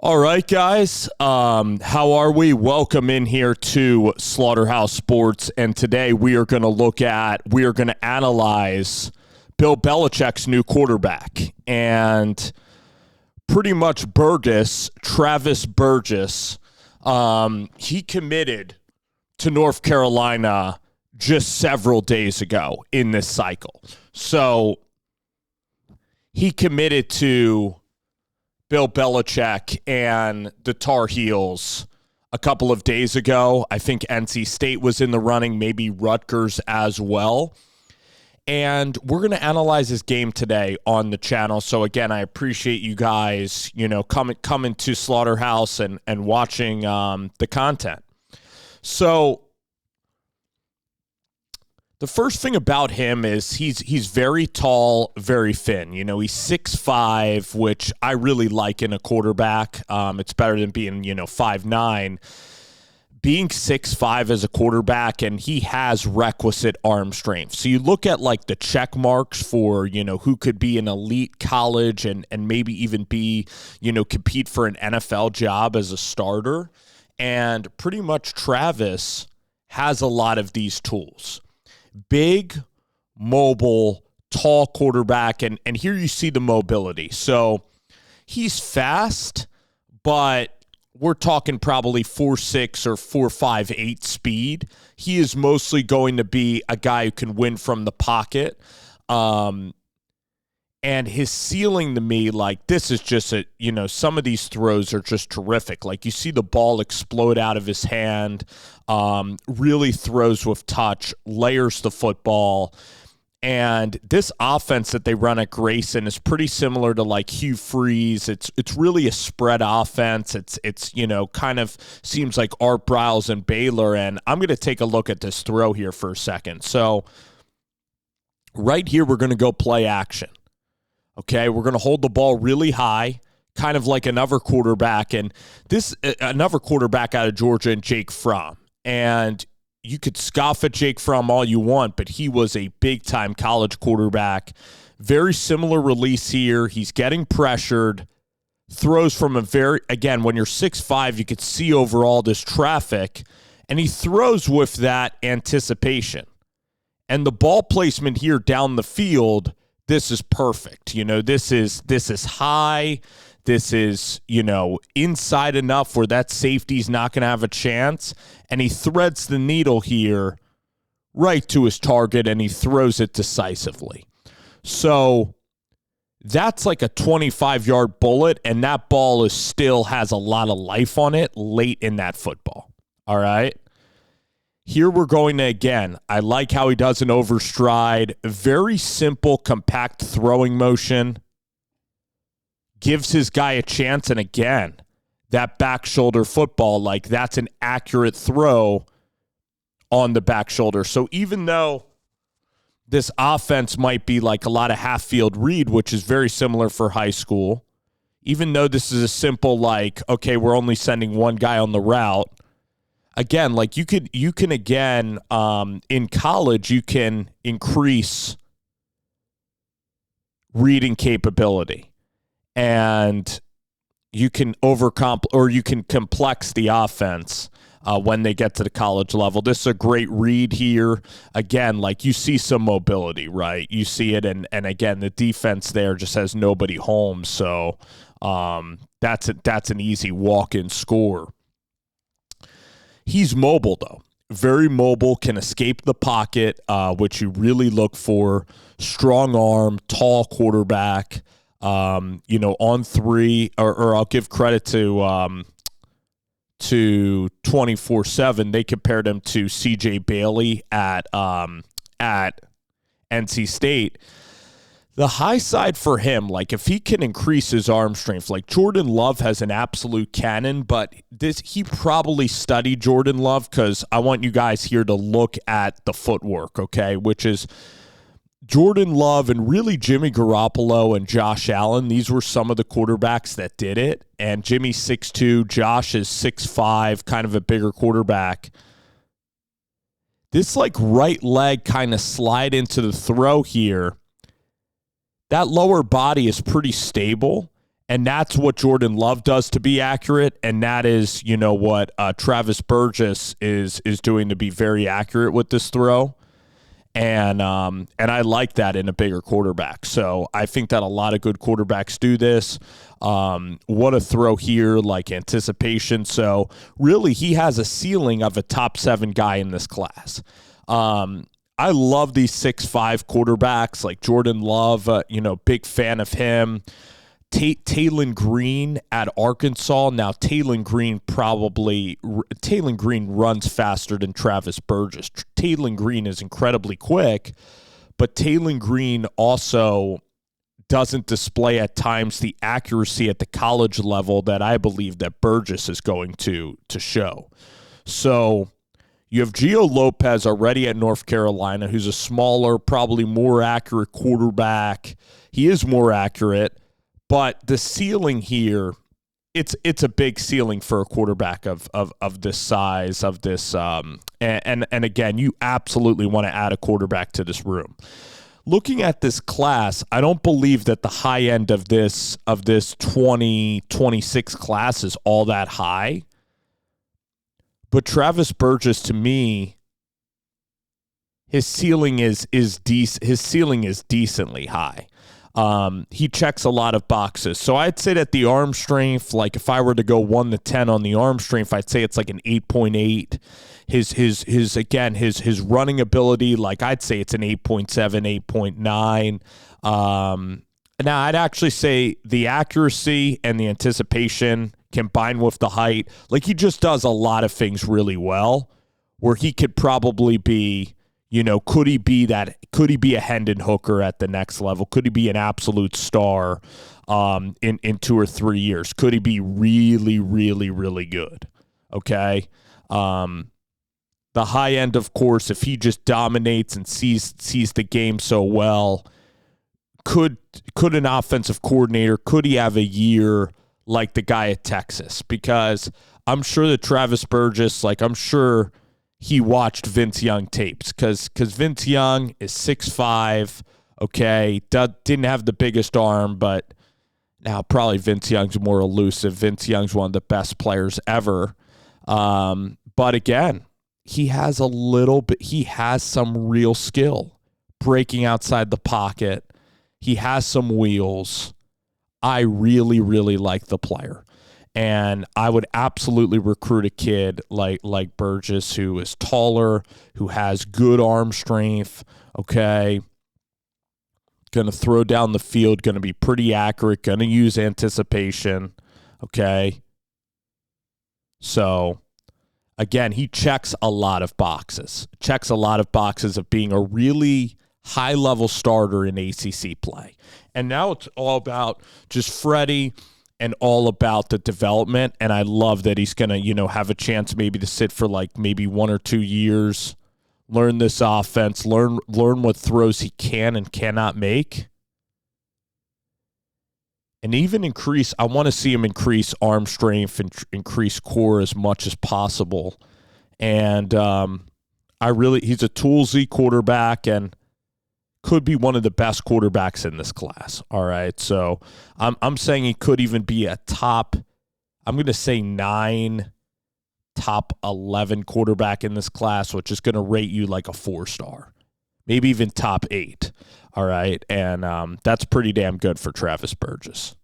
All right, guys. How are we? Welcome in here to Slaughterhouse Sports, and today we are going to analyze Bill Belichick's new quarterback, and pretty much Travis Burgess. He committed to North Carolina just several days ago in this cycle. So he committed to Bill Belichick and the Tar Heels a couple of days ago. I think NC State was in the running, maybe Rutgers as well. And we're going to analyze this game today on the channel. So again, I appreciate you guys, coming to Slaughterhouse and watching the content. So the first thing about him is he's very tall, very thin. He's 6'5", which I really like in a quarterback. It's better than being, 5'9". Being 6'5" as a quarterback, and he has requisite arm strength. So you look at like the check marks for, who could be an elite college and maybe even be, compete for an NFL job as a starter. And pretty much Travis has a lot of these tools. Big, mobile, tall quarterback, and here you see the mobility. So he's fast, but we're talking probably 4.6 or 4.58 speed. He is mostly going to be a guy who can win from the pocket. And his ceiling to me, like, this is just some of these throws are just terrific. Like, you see the ball explode out of his hand, really throws with touch, layers the football. And this offense that they run at Greyson is pretty similar to like Hugh Freeze. It's really a spread offense. It's kind of seems like Art Briles and Baylor. And I'm going to take a look at this throw here for a second. So right here, we're going to go play action. Okay, we're going to hold the ball really high, kind of like another quarterback. And another quarterback out of Georgia, and Jake Fromm. And you could scoff at Jake Fromm all you want, but he was a big-time college quarterback. Very similar release here. He's getting pressured. Throws from when you're 6'5", you could see over all this traffic. And he throws with that anticipation. And the ball placement here down the field, this is perfect. This is high. This is, inside enough where that safety's not going to have a chance. And he threads the needle here right to his target, and he throws it decisively. So that's like a 25-yard bullet, and that ball still has a lot of life on it late in that football. All right? Here we're going to, again, I like how he does an overstride. Very simple, compact throwing motion. Gives his guy a chance, and again, that back shoulder football, like that's an accurate throw on the back shoulder. So even though this offense might be like a lot of half-field read, which is very similar for high school, even though this is a simple like, okay, we're only sending one guy on the route, again, like you can again, in college, you can increase reading capability. And you can you can complex the offense when they get to the college level. This is a great read here. Again, like you see some mobility, right? You see it, and again, the defense there just has nobody home. So that's an easy walk-in score. He's mobile, though. Very mobile, can escape the pocket, which you really look for. Strong arm, tall quarterback. On three, or I'll give credit to 24/7. They compared him to C.J. Bailey at NC State. The high side for him, like if he can increase his arm strength, like Jordan Love has an absolute cannon, but he probably studied Jordan Love, because I want you guys here to look at the footwork, okay, which is Jordan Love and really Jimmy Garoppolo and Josh Allen. These were some of the quarterbacks that did it. And Jimmy's 6'2", Josh is 6'5", kind of a bigger quarterback. This like right leg kind of slide into the throw here. That lower body is pretty stable. And that's what Jordan Love does to be accurate, and that is, what Travis Burgess is doing to be very accurate with this throw. And I like that in a bigger quarterback. So I think that a lot of good quarterbacks do this. What a throw here, like anticipation. So really, he has a ceiling of a top 7 guy in this class. I love these 6'5" quarterbacks like Jordan Love. Big fan of him. Talon Green at Arkansas. Now, Talon Green runs faster than Travis Burgess. Talon Green is incredibly quick, but Talon Green also doesn't display at times the accuracy at the college level that I believe that Burgess is going to show. So you have Gio Lopez already at North Carolina, who's a smaller, probably more accurate quarterback. He is more accurate. But the ceiling here, it's a big ceiling for a quarterback of this size, of this, and again, you absolutely want to add a quarterback to this room. Looking at this class, I don't believe that the high end of this 2026 class is all that high. But Travis Burgess, to me, his ceiling is decently high. He checks a lot of boxes. So I'd say that the arm strength, like if I were to go 1 to 10 on the arm strength, I'd say it's like an 8.8. His running ability, like I'd say it's an 8.7, 8.9. Now I'd actually say the accuracy and the anticipation combined with the height, like he just does a lot of things really well, where he could probably be, could he be a Hendon Hooker at the next level? Could he be an absolute star in 2 or 3 years? Could he be really, really, really good? Okay. The high end, of course, if he just dominates and sees the game so well, could an offensive coordinator, could he have a year like the guy at Texas? Because I'm sure that Travis Burgess, I'm sure he watched Vince Young tapes because Vince Young is 6'5", okay, didn't have the biggest arm, but now probably Vince Young's more elusive. Vince Young's one of the best players ever. But again, he has some real skill breaking outside the pocket. He has some wheels. I really, really like the player. And I would absolutely recruit a kid like Burgess, who is taller, who has good arm strength, okay, going to throw down the field, going to be pretty accurate, going to use anticipation, okay. So, again, he checks a lot of boxes. Checks a lot of boxes of being a really high-level starter in ACC play. And now it's all about just Freddie and all about the development, and I love that he's going to, have a chance maybe to sit for maybe 1 or 2 years, learn this offense, learn what throws he can and cannot make, and even I want to see him increase arm strength and increase core as much as possible. And he's a toolsy quarterback and could be one of the best quarterbacks in this class. All right. So I'm saying he could even be a top, I'm going to say 9, top 11 quarterback in this class, which is going to rate you like a 4-star, maybe even top 8. All right. And that's pretty damn good for Travis Burgess.